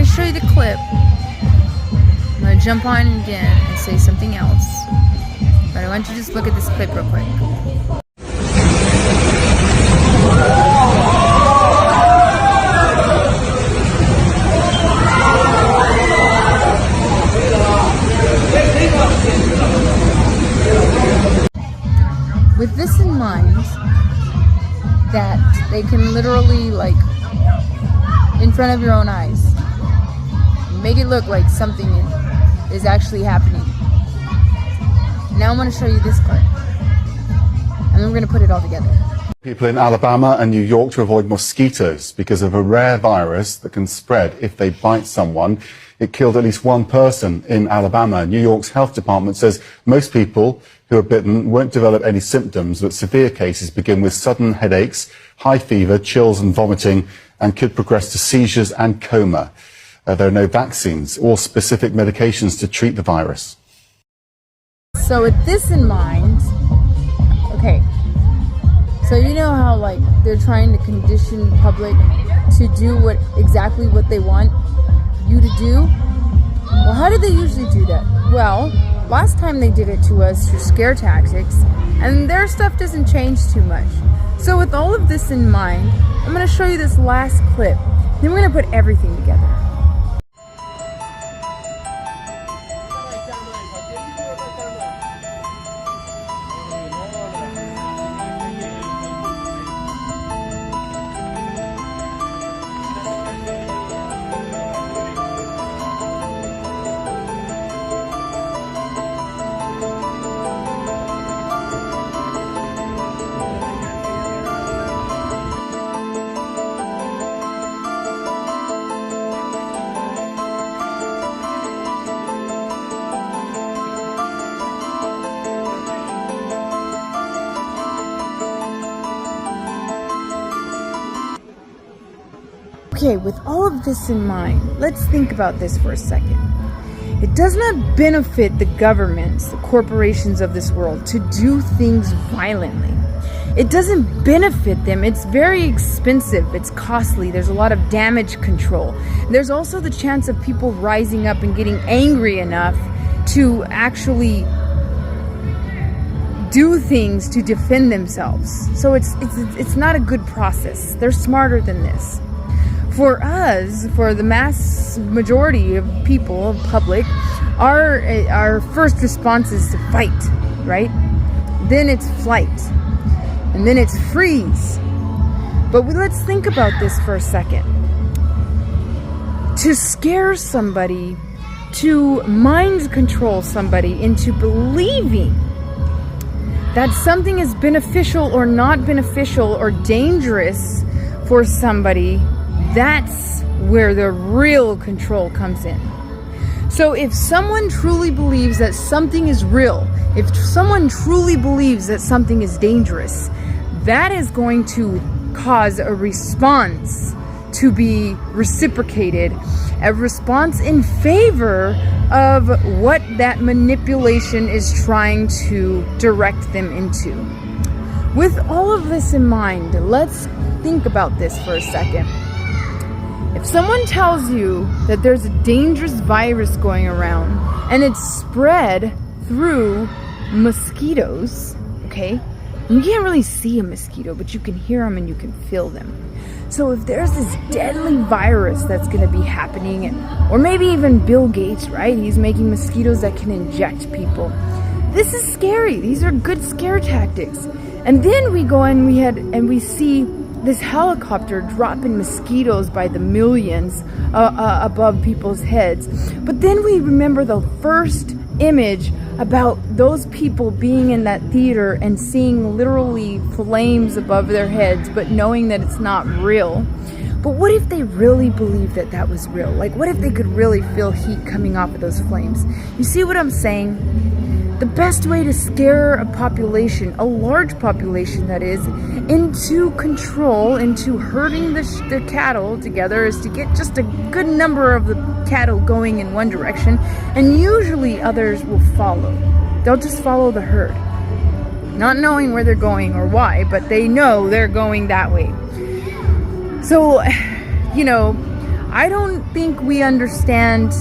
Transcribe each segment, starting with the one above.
going to show you the clip. I'm going to jump on again and say something else. But I want you to just look at this clip real quick. With this in mind, that they can literally, like, in front of your own eyes, make it look like something is actually happening. Now I'm going to show you this clip, and then we're going to put it all together. People in Alabama and New York to avoid mosquitoes because of a rare virus that can spread if they bite someone. It killed at least one person in Alabama. New York's health department says most people who are bitten won't develop any symptoms, but severe cases begin with sudden headaches, high fever, chills and vomiting, and could progress to seizures and coma. There are no vaccines or specific medications to treat the virus. So with this in mind, okay, so you know how, like, they're trying to condition the public to do exactly what they want you to do? Well, how do they usually do that? Well, last time they did it to us through scare tactics, and their stuff doesn't change too much. So with all of this in mind, I'm going to show you this last clip. Then we're going to put everything together. Okay, with all of this in mind, let's think about this for a second. It does not benefit the governments, the corporations of this world, to do things violently. It doesn't benefit them. It's very expensive. It's costly. There's a lot of damage control. There's also the chance of people rising up and getting angry enough to actually do things to defend themselves. So it's not a good process. They're smarter than this. For us, for the mass majority of people, of public, our first response is to fight, right? Then it's flight, and then it's freeze. But let's think about this for a second. To scare somebody, to mind control somebody into believing that something is beneficial or not beneficial or dangerous for somebody, that's where the real control comes in. So if someone truly believes that something is real, if someone truly believes that something is dangerous, that is going to cause a response to be reciprocated, a response in favor of what that manipulation is trying to direct them into. With all of this in mind, let's think about this for a second. If someone tells you that there's a dangerous virus going around and it's spread through mosquitoes, okay? You can't really see a mosquito, but you can hear them and you can feel them. So if there's this deadly virus that's going to be happening, or maybe even Bill Gates, right? He's making mosquitoes that can inject people. This is scary. These are good scare tactics. And then we go and we see this helicopter dropping mosquitoes by the millions above people's heads. But then we remember the first image about those people being in that theater and seeing literally flames above their heads, but knowing that it's not real. But what if they really believed that that was real? Like, what if they could really feel heat coming off of those flames? You see what I'm saying? The best way to scare a population, a large population that is, into control, into herding the cattle together, is to get just a good number of the cattle going in one direction, and usually others will follow. They'll just follow the herd, not knowing where they're going or why, but they know they're going that way. So, you know, I don't think we understand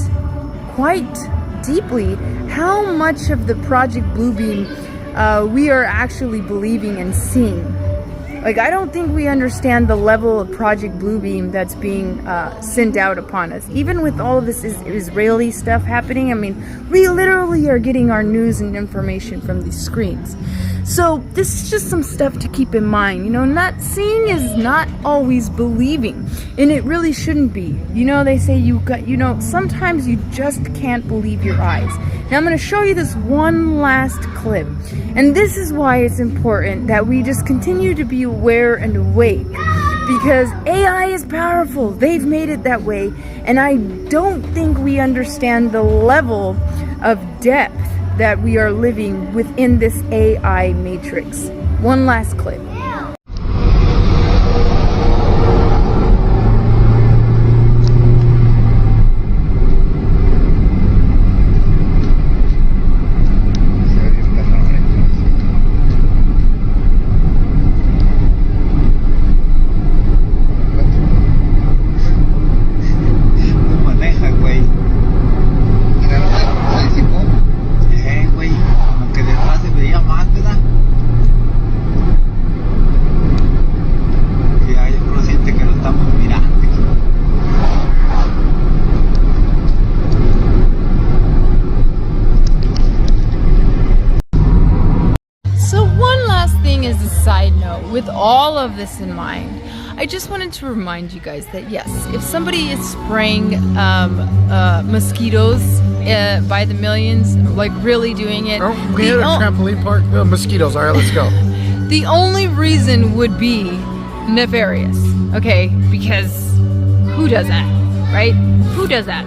quite deeply how much of the Project Bluebeam we are actually believing and seeing. Like, I don't think we understand the level of Project Bluebeam that's being sent out upon us. Even with all of this Israeli stuff happening, I mean, we literally are getting our news and information from these screens. So this is just some stuff to keep in mind. You know, not seeing is not always believing, and it really shouldn't be. You know, they say sometimes you just can't believe your eyes. Now I'm going to show you this one last clip, and this is why it's important that we just continue to be aware and awake, because AI is powerful. They've made it that way, and I don't think we understand the level of depth that we are living within this AI matrix. One last clip. As a side note, with all of this in mind, I just wanted to remind you guys that yes, if somebody is spraying mosquitoes by the millions, like really doing it. Oh, we had a trampoline park. Oh, mosquitoes. All right, let's go. The only reason would be nefarious, okay? Because who does that, right? Who does that?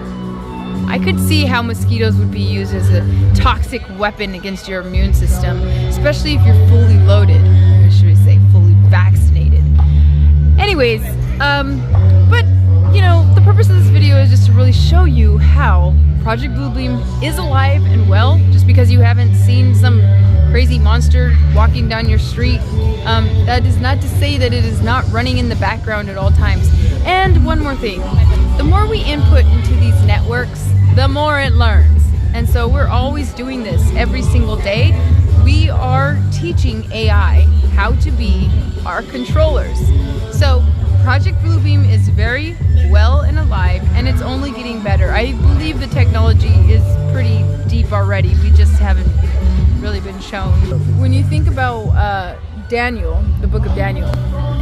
I could see how mosquitoes would be used as a toxic weapon against your immune system, especially if you're fully loaded, or should we say fully vaccinated. Anyways, but you know, the purpose of this video is just to really show you how Project Bluebeam is alive and well. Just because you haven't seen some crazy monster walking down your street, that is not to say that it is not running in the background at all times. And one more thing, the more we input into these networks, the more it learns. And so we're always doing this every single day. We are teaching AI how to be our controllers. So Project Bluebeam is very well and alive, and it's only getting better. I believe the technology is pretty deep already. We just haven't really been shown. When you think about Daniel, the book of Daniel,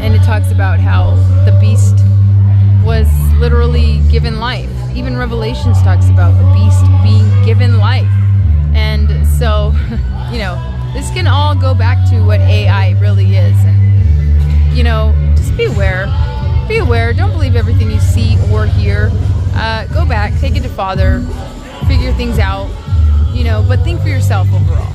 and it talks about how the beast was literally given life. Even Revelations talks about the beast being given life. And so, you know, this can all go back to what AI really is. And, you know, just be aware. Be aware. Don't believe everything you see or hear. Go back, take it to Father, figure things out, you know, but think for yourself overall.